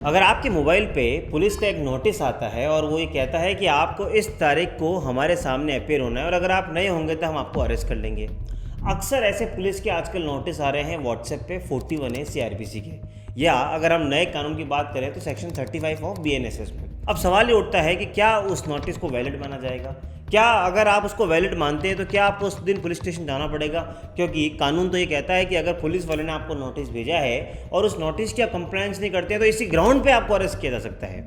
अगर आपके मोबाइल पे पुलिस का एक नोटिस आता है और वो ये कहता है कि आपको इस तारीख को हमारे सामने अपेयर होना है और अगर आप नहीं होंगे तो हम आपको अरेस्ट कर लेंगे। अक्सर ऐसे पुलिस के आजकल नोटिस आ रहे हैं व्हाट्सएप पे 41A सीआरपीसी के, या अगर हम नए कानून की बात करें तो सेक्शन 35 ऑफ बीएनएसएस में। अब सवाल ये उठता है कि क्या उस नोटिस को वैलिड माना जाएगा? क्या अगर आप उसको वैलिड मानते हैं तो क्या आपको उस दिन पुलिस स्टेशन जाना पड़ेगा? क्योंकि कानून तो ये कहता है कि अगर पुलिस वाले ने आपको नोटिस भेजा है और उस नोटिस की आप कंप्लायंस नहीं करते हैं तो इसी ग्राउंड पे आपको अरेस्ट किया जा सकता है।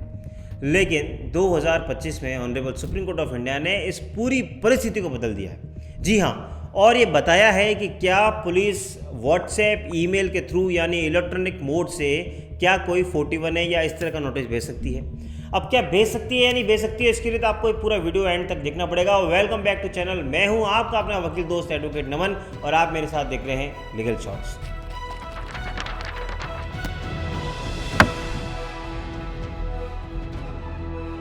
लेकिन 2025 में honourable supreme court of India ने इस पूरी परिस्थिति को बदल दिया है। जी हाँ, और ये बताया है कि क्या पुलिस व्हाट्सएप ईमेल के थ्रू यानी इलेक्ट्रॉनिक मोड से क्या कोई 41A या इस तरह का नोटिस भेज सकती है। अब क्या भेज सकती है या नहीं भेज सकती है, इसके लिए तो आपको ये पूरा वीडियो एंड तक देखना पड़ेगा। वेलकम बैक टू चैनल, मैं हूं आपका अपना वकील दोस्त एडवोकेट नमन और आप मेरे साथ देख रहे हैं लीगल शॉर्ट्स।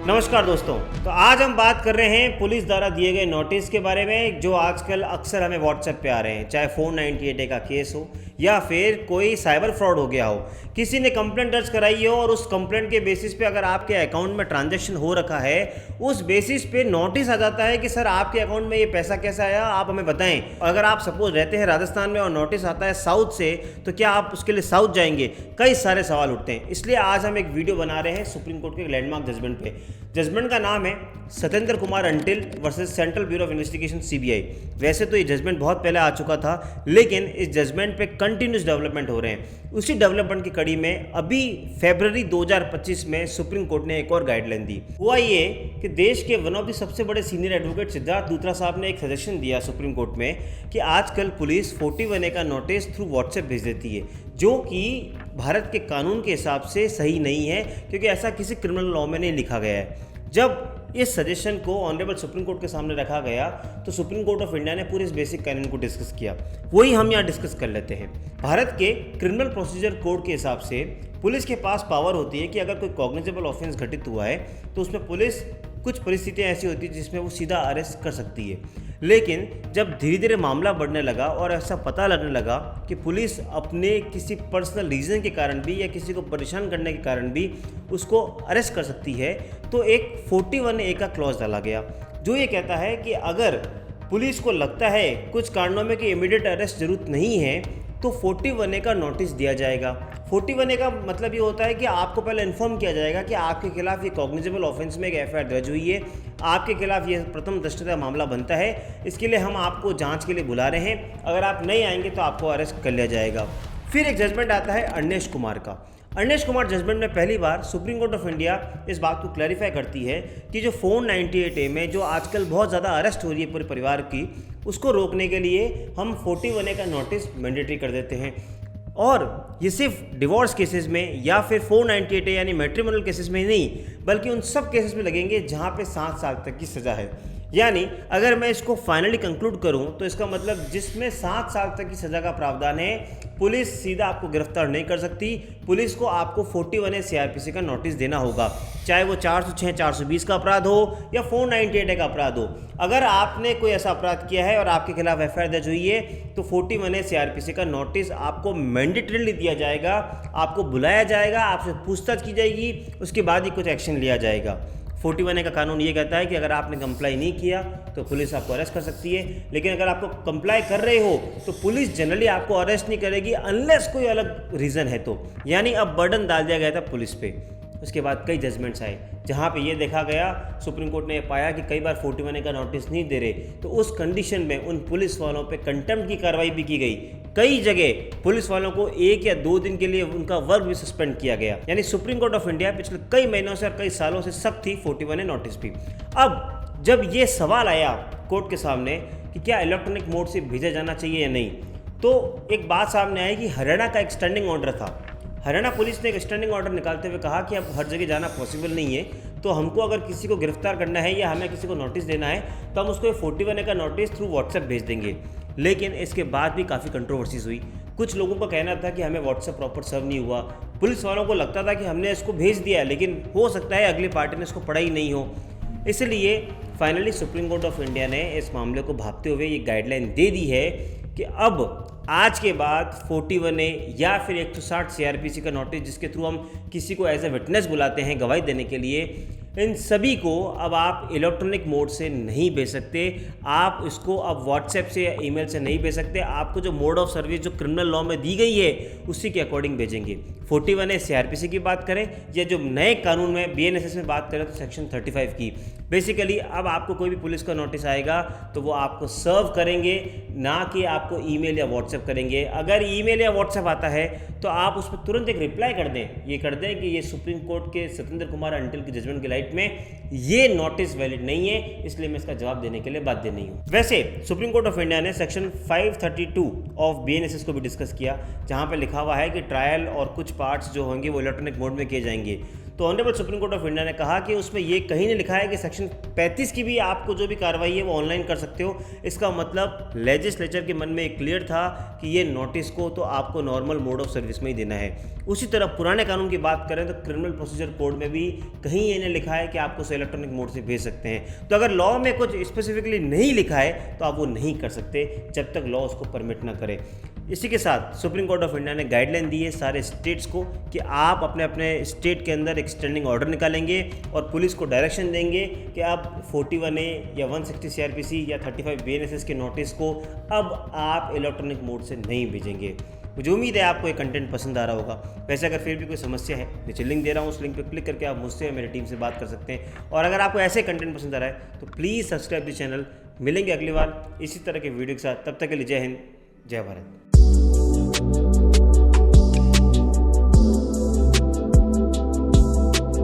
नमस्कार दोस्तों, तो आज हम बात कर रहे हैं पुलिस द्वारा दिए गए नोटिस के बारे में जो आजकल अक्सर हमें व्हाट्सएप पे आ रहे हैं। चाहे 498A का केस हो या फिर कोई साइबर फ्रॉड हो गया हो, किसी ने कंप्लेंट दर्ज कराई हो और उस कंप्लेंट के बेसिस पे अगर आपके अकाउंट में ट्रांजैक्शन हो रखा है, उस बेसिस पे नोटिस आ जाता है कि सर आपके अकाउंट में ये पैसा कैसे आया, आप हमें बताएं। अगर आप सपोज रहते हैं राजस्थान में और नोटिस आता है साउथ से, तो क्या आप उसके लिए साउथ जाएंगे? कई सारे सवाल उठते हैं। इसलिए आज हम एक वीडियो बना रहे हैं सुप्रीम कोर्ट के लैंडमार्क जजमेंट पे। जजमेंट का नाम है Satyendra Kumar until versus central bureau of investigation CBI. वैसे तो ये जजमेंट बहुत पहले आ चुका था, लेकिन इस जजमेंट पे कंटिन्यूस डेवलपमेंट हो रहे हैं। उसी डेवलपमेंट की कड़ी में अभी फरवरी 2025 में सुप्रीम कोर्ट ने एक और गाइडलाइन दी। हुआ ये कि देश के वन ऑफ द सबसे बड़े सीनियर एडवोकेट सिद्धार्थ लूथरा साहब ने एक सजेशन दिया सुप्रीम कोर्ट में कि आजकल पुलिस 41A का नोटिस थ्रू व्हाट्सएप भेज देती है, जो कि भारत के कानून के हिसाब से सही नहीं है, क्योंकि ऐसा किसी क्रिमिनल लॉ में नहीं लिखा गया है। जब इस सजेशन को ऑनरेबल सुप्रीम कोर्ट के सामने रखा गया तो सुप्रीम कोर्ट ऑफ इंडिया ने पूरे इस बेसिक कानून को डिस्कस किया। वही हम यहाँ डिस्कस कर लेते हैं। भारत के क्रिमिनल प्रोसीजर कोड के हिसाब से पुलिस के पास पावर होती है कि अगर कोई कॉग्निजेबल ऑफेंस घटित हुआ है तो उसमें पुलिस कुछ परिस्थितियाँ ऐसी होती है जिसमें वो सीधा अरेस्ट कर सकती है। लेकिन जब धीरे धीरे मामला बढ़ने लगा और ऐसा पता लगने लगा कि पुलिस अपने किसी पर्सनल रीज़न के कारण भी या किसी को परेशान करने के कारण भी उसको अरेस्ट कर सकती है, तो एक 41A का क्लॉज डाला गया जो ये कहता है कि अगर पुलिस को लगता है कुछ कारणों में कि इमीडिएट अरेस्ट जरूरत नहीं है तो 41A का नोटिस दिया जाएगा। 41A का मतलब ये होता है कि आपको पहले इन्फॉर्म किया जाएगा कि आपके खिलाफ ये कॉग्निजेबल ऑफेंस में एक एफआईआर दर्ज हुई है, आपके खिलाफ ये प्रथम दृष्टया मामला बनता है, इसके लिए हम आपको जांच के लिए बुला रहे हैं, अगर आप नहीं आएंगे तो आपको अरेस्ट कर लिया जाएगा। फिर एक जजमेंट आता है अर्नेश कुमार का। अर्नेश कुमार जजमेंट में पहली बार सुप्रीम कोर्ट ऑफ इंडिया इस बात को क्लैरिफाई करती है कि जो 498A में जो आजकल बहुत ज़्यादा अरेस्ट हो रही है पूरे परिवार की, उसको रोकने के लिए हम 41A का नोटिस मैंडेटरी कर देते हैं। और ये सिर्फ डिवोर्स केसेस में या फिर 498A यानी मैट्रिमोनियल केसेस में ही नहीं, बल्कि उन सब केसेस में लगेंगे जहाँ पे 7 साल तक की सज़ा है। यानी अगर मैं इसको फाइनली कंक्लूड करूं तो इसका मतलब जिसमें 7 साल तक की सज़ा का प्रावधान है, पुलिस सीधा आपको गिरफ्तार नहीं कर सकती। पुलिस को आपको 41A सीआरपीसी का नोटिस देना होगा, चाहे वो 406, 420 का अपराध हो या 498A का अपराध हो। अगर आपने कोई ऐसा अपराध किया है और आपके खिलाफ एफआईआर दर्ज हुई है तो 41A सीआरपीसी का नोटिस आपको मैंडेटरीली दिया जाएगा, आपको बुलाया जाएगा, आपसे पूछताछ की जाएगी, उसके बाद ही कुछ एक्शन लिया जाएगा। 41A का कानून ये कहता है कि अगर आपने कंप्लाई नहीं किया तो पुलिस आपको अरेस्ट कर सकती है, लेकिन अगर आपको कंप्लाई कर रहे हो तो पुलिस जनरली आपको अरेस्ट नहीं करेगी अनलेस कोई अलग रीज़न है तो। यानी अब बर्डन डाल दिया गया था पुलिस पे। उसके बाद कई जजमेंट्स आए जहाँ पे ये देखा गया, सुप्रीम कोर्ट ने पाया कि कई बार 41A का नोटिस नहीं दे रहे, तो उस कंडीशन में उन पुलिस वालों पे कंटेम्प्ट की कार्रवाई भी की गई। कई जगह पुलिस वालों को 1 या 2 दिन के लिए उनका वर्क भी सस्पेंड किया गया। यानी सुप्रीम कोर्ट ऑफ इंडिया पिछले कई महीनों से और कई सालों से सख्त थी 41A नोटिस भी। अब जब ये सवाल आया कोर्ट के सामने कि क्या इलेक्ट्रॉनिक मोड से भेजा जाना चाहिए या नहीं, तो एक बात सामने आई कि हरियाणा का एक स्टैंडिंग ऑर्डर था। हरियाणा पुलिस ने एक स्टैंडिंग ऑर्डर निकालते हुए कहा कि अब हर जगह जाना पॉसिबल नहीं है, तो हमको अगर किसी को गिरफ्तार करना है या हमें किसी को नोटिस देना है तो हम उसको 41A का नोटिस थ्रू व्हाट्सएप भेज देंगे। लेकिन इसके बाद भी काफ़ी कंट्रोवर्सीज हुई। कुछ लोगों का कहना था कि हमें व्हाट्सएप प्रॉपर सर्व नहीं हुआ, पुलिस वालों को लगता था कि हमने इसको भेज दिया, लेकिन हो सकता है अगली पार्टी ने इसको पढ़ा ही नहीं हो। इसलिए finally supreme court of India ने इस मामले को भांपते हुए ये गाइडलाइन दे दी है कि अब आज के बाद 41A या फिर 160 CRPC का नोटिस जिसके थ्रू हम किसी को एज ए विटनेस बुलाते हैं गवाही देने के लिए, इन सभी को अब आप इलेक्ट्रॉनिक मोड से नहीं भेज सकते। आप इसको अब व्हाट्सएप से या ईमेल से नहीं भेज सकते। आपको जो मोड ऑफ सर्विस जो क्रिमिनल लॉ में दी गई है उसी के अकॉर्डिंग भेजेंगे। 41A CRPC की बात करें या जो नए कानून में BNSS में बात करें तो सेक्शन 35 की। बेसिकली अब आपको कोई भी पुलिस का नोटिस आएगा तो वो आपको सर्व करेंगे, ना कि आपको ईमेल या व्हाट्सएप करेंगे। अगर ईमेल या व्हाट्सएप आता है तो आप उस पर तुरंत एक रिप्लाई कर दें, ये कर दें कि ये सुप्रीम कोर्ट के सत्येंद्र कुमार अंटिल की जजमेंट की लाइट में ये नोटिस वैलिड नहीं है, इसलिए मैं इसका जवाब देने के लिए बाध्य नहीं हूँ। वैसे सुप्रीम कोर्ट ऑफ इंडिया ने सेक्शन 532 ऑफ BNSS को भी डिस्कस किया, जहाँ पे लिखा हुआ है कि ट्रायल और कुछ पार्ट्स जो होंगे वो इलेक्ट्रॉनिक मोड में किए जाएंगे। तो honourable supreme court of India ने कहा कि उसमें ये कहीं नहीं लिखा है कि सेक्शन 35 की भी आपको जो भी कार्रवाई है वो ऑनलाइन कर सकते हो। इसका मतलब लेजिस्लेचर के मन में एक क्लियर था कि ये नोटिस को तो आपको नॉर्मल मोड ऑफ सर्विस में ही देना है। उसी तरह पुराने कानून की बात करें तो क्रिमिनल प्रोसीजर कोड में भी कहीं ये नहीं लिखा है कि आपको उसे इलेक्ट्रॉनिक मोड से भेज सकते हैं। तो अगर लॉ में कुछ स्पेसिफिकली नहीं लिखा है तो आप वो नहीं कर सकते जब तक लॉ उसको परमिट ना करे। इसी के साथ सुप्रीम कोर्ट ऑफ इंडिया ने गाइडलाइन दी है सारे स्टेट्स को कि आप अपने अपने स्टेट के अंदर एक स्टैंडिंग ऑर्डर निकालेंगे और पुलिस को डायरेक्शन देंगे कि आप 41A या 160 CRPC या 35 BNSS के नोटिस को अब आप इलेक्ट्रॉनिक मोड से नहीं भेजेंगे। मुझे उम्मीद है आपको ये कंटेंट पसंद आ रहा होगा। वैसे अगर फिर भी कोई समस्या है, नीचे लिंक दे रहा हूँ, उस लिंक पर क्लिक करके आप मुझसे मेरी टीम से बात कर सकते हैं। और अगर आपको ऐसे कंटेंट पसंद आ रहा है तो प्लीज़ सब्सक्राइब द चैनल। मिलेंगे अगली बार इसी तरह के वीडियो के साथ, तब तक के लिए जय हिंद, जय भारत।